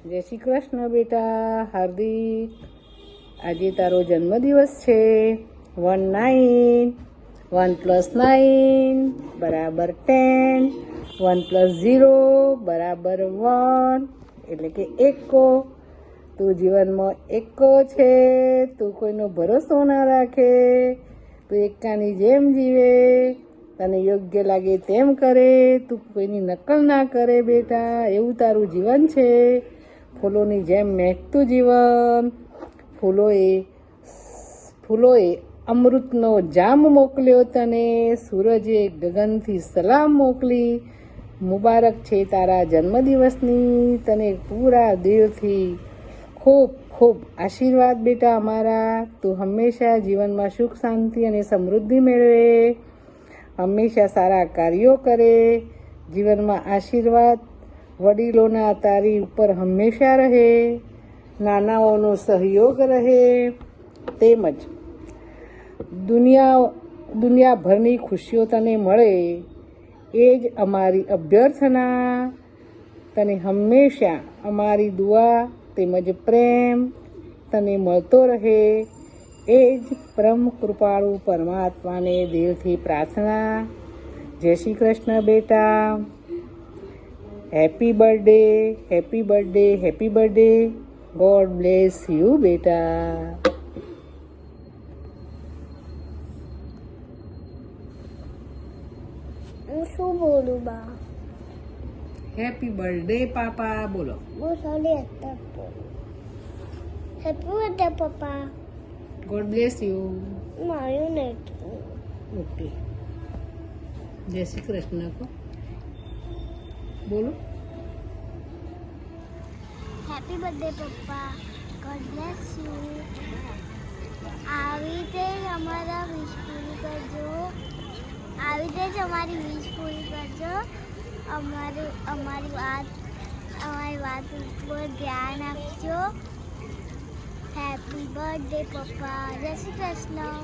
જય શ્રી કૃષ્ણ બેટા હાર્દિક. આજે તારો જન્મદિવસ છે. 19 1 + 9 = 10. 1 + 0 = 1, એટલે કે એકો. તું જીવનમાં એકો છે. તું કોઈનો ભરોસો ના રાખે. તું એકાની જેમ જીવે. તને યોગ્ય લાગે તેમ કરે. તું કોઈની નકલ ના કરે બેટા. એવું તારું જીવન છે. ફૂલોની જેમ મહેકતું જીવન. ફૂલોએ અમૃતનો જામ મોકલ્યો તને. સૂરજે ગગનથી સલામ મોકલી. મુબારક છે તારા જન્મદિવસની. તને પૂરા દિલથી ખૂબ ખૂબ આશીર્વાદ બેટા અમારા. તું હંમેશા જીવનમાં સુખ શાંતિ અને સમૃદ્ધિ મેળવે. હંમેશા સારા કાર્યો કરે. જીવનમાં આશીર્વાદ વડીલોના તારી ઉપર હંમેશા રહે. નાનાઓનો સહયોગ રહે. તેમજ દુનિયાભરની ખુશીઓ તને મળે. એ જ અમારી અભ્યર્થના. તને હંમેશા અમારી દુઆ તેમજ પ્રેમ તને મળતો રહે. એ જ પરમ કૃપાળુ પરમાત્માને દિલથી પ્રાર્થના. જય શ્રી કૃષ્ણ બેટા. Happy birthday, happy birthday, happy birthday. God bless you બેટા. હું શું બોલું બા? હેપી બર્થડે પાપા બોલો. હું સોરી હતા બોલું. હેપી બર્થડે પપ્પા. God bless you. મારું નહીં. ઓકે. જય શ્રી કૃષ્ણ કો બોલો. હેપી બર્થડે પપ્પા. God bless you. આવી રીતે અમારા વિશ પૂરી કરજો. આવી રીતે જ અમારી વિશ પૂરી કરજો. અમારી વાત ઉપર ધ્યાન આપજો. હેપી બર્થડે પપ્પા. જય શ્રી કૃષ્ણ.